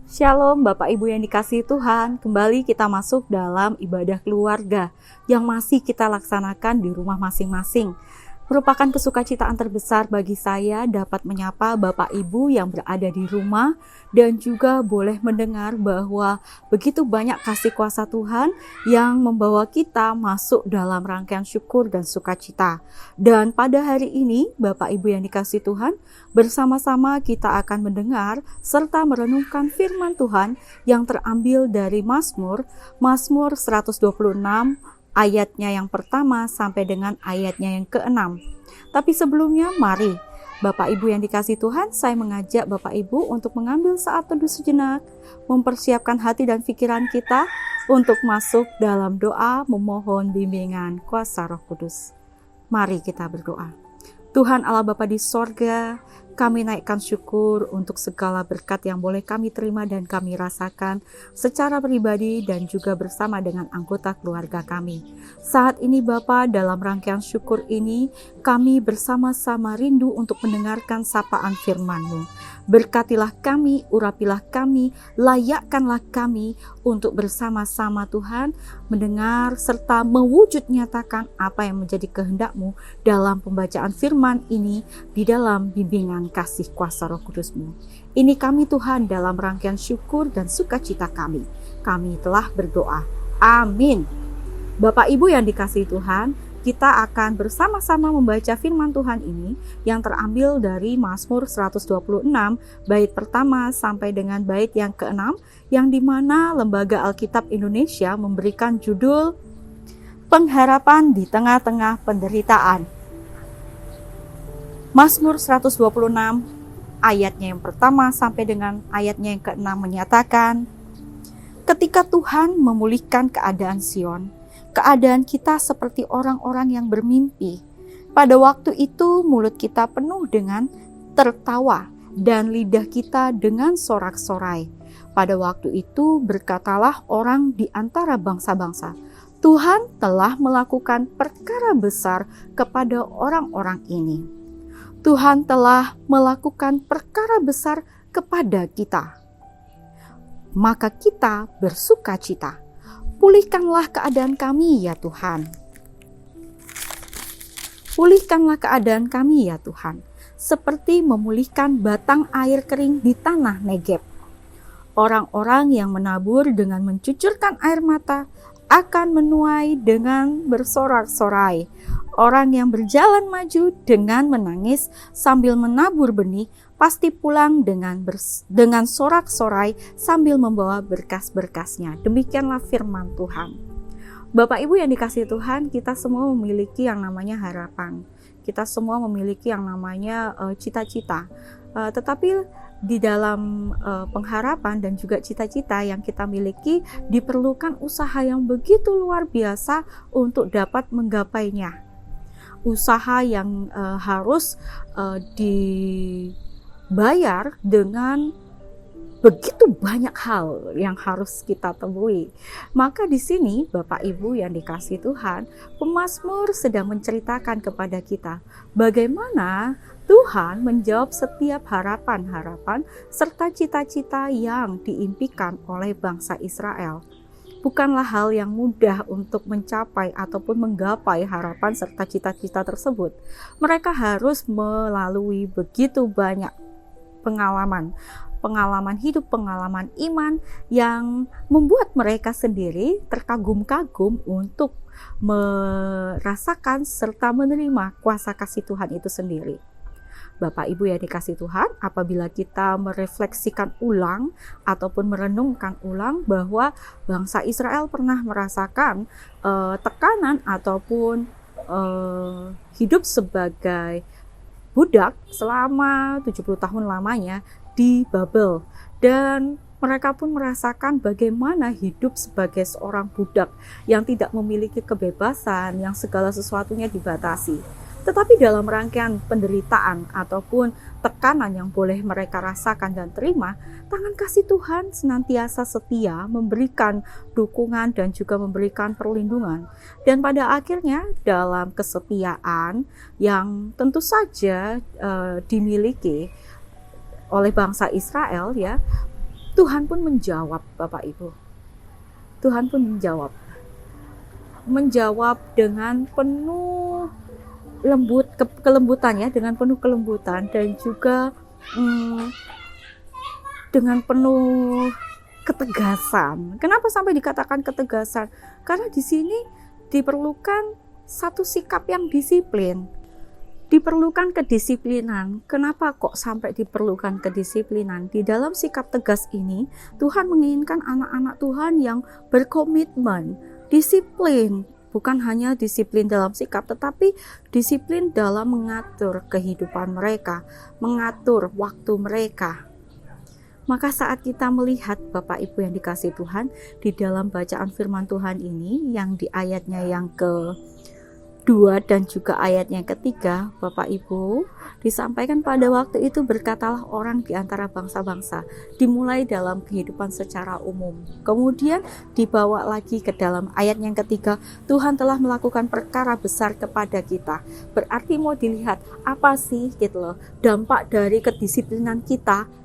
Shalom Bapak Ibu yang dikasihi Tuhan, kembali kita masuk dalam ibadah keluarga yang masih kita laksanakan di rumah masing-masing. Merupakan kesukacitaan terbesar bagi saya dapat menyapa Bapak Ibu yang berada di rumah dan juga boleh mendengar bahwa begitu banyak kasih kuasa Tuhan yang membawa kita masuk dalam rangkaian syukur dan sukacita. Dan pada hari ini Bapak Ibu yang dikasihi Tuhan, bersama-sama kita akan mendengar serta merenungkan firman Tuhan yang terambil dari Mazmur 126 ayatnya yang pertama sampai dengan ayatnya yang ke-6. Tapi sebelumnya mari Bapak Ibu yang dikasihi Tuhan, saya mengajak Bapak Ibu untuk mengambil saat teduh sejenak, mempersiapkan hati dan pikiran kita untuk masuk dalam doa memohon bimbingan kuasa Roh Kudus. Mari kita berdoa. Tuhan Allah Bapa di sorga, kami naikkan syukur untuk segala berkat yang boleh kami terima dan kami rasakan secara pribadi dan juga bersama dengan anggota keluarga kami. Saat ini Bapa, dalam rangkaian syukur ini, kami bersama-sama rindu untuk mendengarkan sapaan firman-Mu. Berkatilah kami, urapilah kami, layakkanlah kami untuk bersama-sama Tuhan mendengar serta mewujud nyatakan apa yang menjadi kehendak-Mu dalam pembacaan firman ini di dalam bimbingan kasih kuasa Roh Kudus-Mu. Ini kami Tuhan dalam rangkaian syukur dan sukacita kami. Kami telah berdoa. Amin. Bapak Ibu yang dikasihi Tuhan, kita akan bersama-sama membaca firman Tuhan ini yang terambil dari Mazmur 126 bait pertama sampai dengan bait yang ke-6, yang dimana Lembaga Alkitab Indonesia memberikan judul Pengharapan di Tengah-Tengah Penderitaan. Mazmur 126 ayatnya yang pertama sampai dengan ayatnya yang ke-6 menyatakan, ketika Tuhan memulihkan keadaan Sion, keadaan kita seperti orang-orang yang bermimpi. Pada waktu itu mulut kita penuh dengan tertawa dan lidah kita dengan sorak-sorai. Pada waktu itu berkatalah orang di antara bangsa-bangsa, Tuhan telah melakukan perkara besar kepada orang-orang ini. Tuhan telah melakukan perkara besar kepada kita. Maka kita bersukacita. Pulihkanlah keadaan kami ya Tuhan. Pulihkanlah keadaan kami ya Tuhan, seperti memulihkan batang air kering di tanah Negeb. Orang-orang yang menabur dengan mencucurkan air mata akan menuai dengan bersorak-sorai. Orang yang berjalan maju dengan menangis sambil menabur benih pasti pulang dengan sorak-sorai sambil membawa berkas-berkasnya. Demikianlah firman Tuhan. Bapak Ibu yang dikasihi Tuhan, kita semua memiliki yang namanya harapan. Kita semua memiliki yang namanya cita-cita. Tetapi di dalam pengharapan dan juga cita-cita yang kita miliki diperlukan usaha yang begitu luar biasa untuk dapat menggapainya. Usaha yang harus dibayar dengan begitu banyak hal yang harus kita temui. Maka di sini Bapak Ibu yang dikasihi Tuhan, pemazmur sedang menceritakan kepada kita bagaimana Tuhan menjawab setiap harapan-harapan serta cita-cita yang diimpikan oleh bangsa Israel. Bukanlah hal yang mudah untuk mencapai ataupun menggapai harapan serta cita-cita tersebut. Mereka harus melalui begitu banyak pengalaman hidup, pengalaman iman yang membuat mereka sendiri terkagum-kagum untuk merasakan serta menerima kuasa kasih Tuhan itu sendiri. Bapak Ibu yang dikasihi Tuhan, apabila kita merefleksikan ulang ataupun merenungkan ulang bahwa bangsa Israel pernah merasakan tekanan ataupun hidup sebagai budak selama 70 tahun lamanya di Babel, dan mereka pun merasakan bagaimana hidup sebagai seorang budak yang tidak memiliki kebebasan, yang segala sesuatunya dibatasi. Tetapi dalam rangkaian penderitaan ataupun tekanan yang boleh mereka rasakan dan terima, tangan kasih Tuhan senantiasa setia memberikan dukungan dan juga memberikan perlindungan. Dan pada akhirnya dalam kesetiaan yang tentu saja dimiliki oleh bangsa Israel, ya, Tuhan pun menjawab, Bapak Ibu. Tuhan pun menjawab dengan penuh kelembutan ya, dengan penuh kelembutan dan juga dengan penuh ketegasan. Kenapa sampai dikatakan ketegasan? Karena di sini diperlukan satu sikap yang disiplin. Diperlukan kedisiplinan. Kenapa kok sampai diperlukan kedisiplinan? Di dalam sikap tegas ini, Tuhan menginginkan anak-anak Tuhan yang berkomitmen, disiplin. Bukan hanya disiplin dalam sikap, tetapi disiplin dalam mengatur kehidupan mereka, mengatur waktu mereka. Maka saat kita melihat Bapak Ibu yang dikasihi Tuhan, di dalam bacaan firman Tuhan ini, yang di ayatnya yang ke-2 dan juga ayatnya yang ke-3, Bapak Ibu, disampaikan pada waktu itu berkatalah orang di antara bangsa-bangsa, dimulai dalam kehidupan secara umum. Kemudian dibawa lagi ke dalam ayat yang ke-3, Tuhan telah melakukan perkara besar kepada kita. Berarti mau dilihat apa sih gitu loh, dampak dari kedisiplinan kita.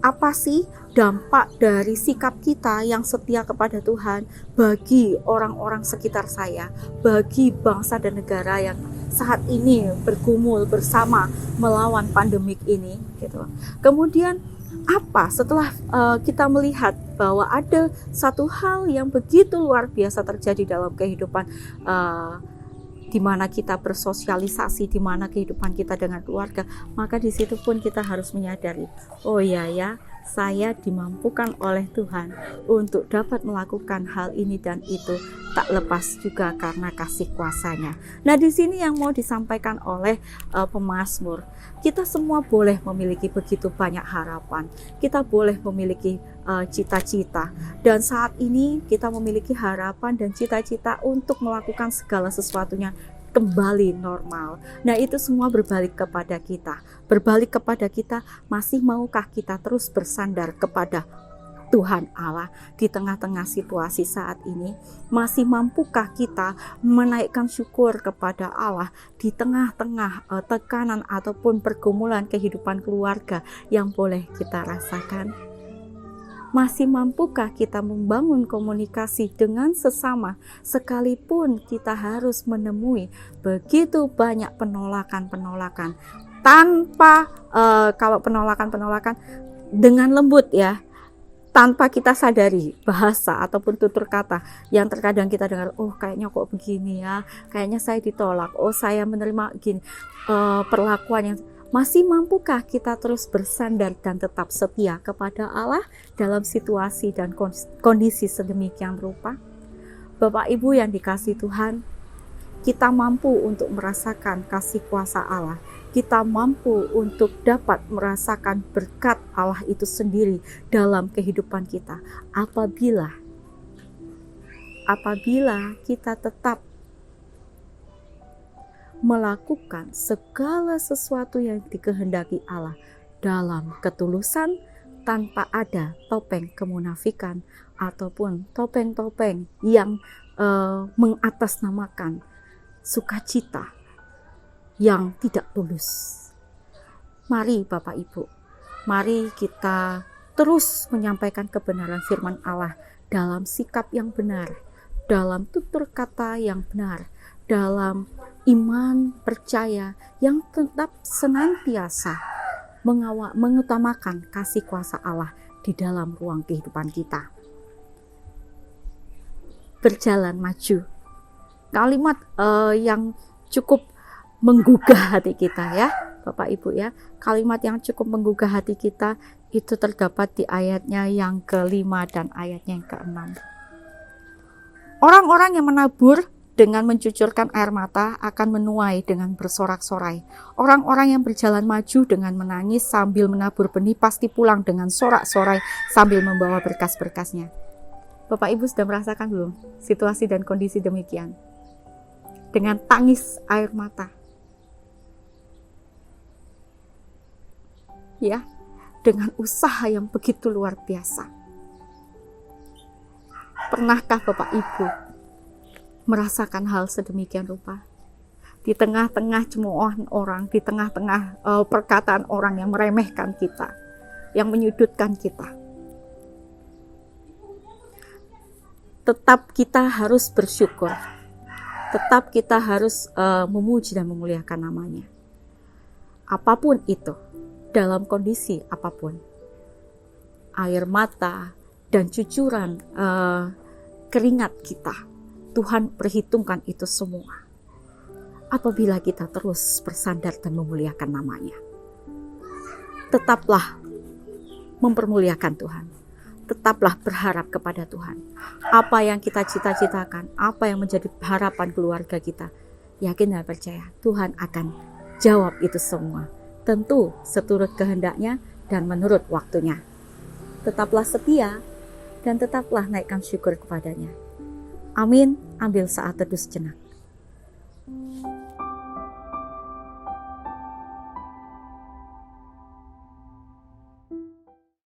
Apa sih dampak dari sikap kita yang setia kepada Tuhan bagi orang-orang sekitar saya, bagi bangsa dan negara yang saat ini bergumul bersama melawan pandemik ini gitu. Kemudian apa setelah kita melihat bahwa ada satu hal yang begitu luar biasa terjadi dalam kehidupan di mana kita bersosialisasi, di mana kehidupan kita dengan keluarga, maka di situ pun kita harus menyadari, oh iya ya, saya dimampukan oleh Tuhan untuk dapat melakukan hal ini dan itu, tak lepas juga karena kasih kuasa-Nya. Nah, di sini yang mau disampaikan oleh pemazmur, kita semua boleh memiliki begitu banyak harapan, kita boleh memiliki cita-cita, dan saat ini kita memiliki harapan dan cita-cita untuk melakukan segala sesuatunya kembali normal. Nah, itu semua berbalik kepada kita. Berbalik kepada kita, masih maukah kita terus bersandar kepada Tuhan Allah di tengah-tengah situasi saat ini? Masih mampukah kita menaikkan syukur kepada Allah di tengah-tengah tekanan ataupun pergumulan kehidupan keluarga yang boleh kita rasakan? Masih mampukah kita membangun komunikasi dengan sesama sekalipun kita harus menemui begitu banyak penolakan-penolakan tanpa kalau penolakan-penolakan dengan lembut ya, tanpa kita sadari bahasa ataupun tutur kata yang terkadang kita dengar, oh kayaknya kok begini ya, kayaknya saya ditolak, oh saya menerima gini perlakuan yang. Masih mampukah kita terus bersandar dan tetap setia kepada Allah dalam situasi dan kondisi sedemikian rupa? Bapak Ibu yang dikasihi Tuhan, kita mampu untuk merasakan kasih kuasa Allah. Kita mampu untuk dapat merasakan berkat Allah itu sendiri dalam kehidupan kita. Apabila kita tetap melakukan segala sesuatu yang dikehendaki Allah dalam ketulusan, tanpa ada topeng kemunafikan ataupun topeng-topeng yang mengatasnamakan sukacita yang tidak tulus. Mari Bapak Ibu, mari kita terus menyampaikan kebenaran firman Allah dalam sikap yang benar, dalam tutur kata yang benar, dalam iman percaya yang tetap senantiasa mengutamakan kasih kuasa Allah di dalam ruang kehidupan kita. Berjalan maju, kalimat yang cukup menggugah hati kita ya Bapak Ibu ya. Kalimat yang cukup menggugah hati kita itu terdapat di ayatnya yang ke-5 dan ayatnya yang ke-6. Orang-orang yang menabur dengan mencucurkan air mata akan menuai dengan bersorak-sorai. Orang-orang yang berjalan maju dengan menangis sambil menabur benih pasti pulang dengan sorak-sorai sambil membawa berkas-berkasnya. Bapak Ibu sudah merasakan belum situasi dan kondisi demikian? Dengan tangis air mata. Ya, dengan usaha yang begitu luar biasa. Pernahkah Bapak Ibu merasakan hal sedemikian rupa? Di tengah-tengah cemoohan orang, di tengah-tengah perkataan orang yang meremehkan kita, yang menyudutkan kita. tetap kita harus bersyukur. Tetap kita harus memuji dan memuliakan namanya. Apapun itu, dalam kondisi apapun. Air mata dan cucuran keringat kita, Tuhan perhitungkan itu semua. Apabila kita terus bersandar dan memuliakan namanya. Tetaplah mempermuliakan Tuhan. Tetaplah berharap kepada Tuhan. Apa yang kita cita-citakan, apa yang menjadi harapan keluarga kita, yakin dan percaya Tuhan akan jawab itu semua. Tentu seturut kehendaknya dan menurut waktunya. Tetaplah setia dan tetaplah naikkan syukur kepadanya. Amin. Ambil saat teduh sejenak.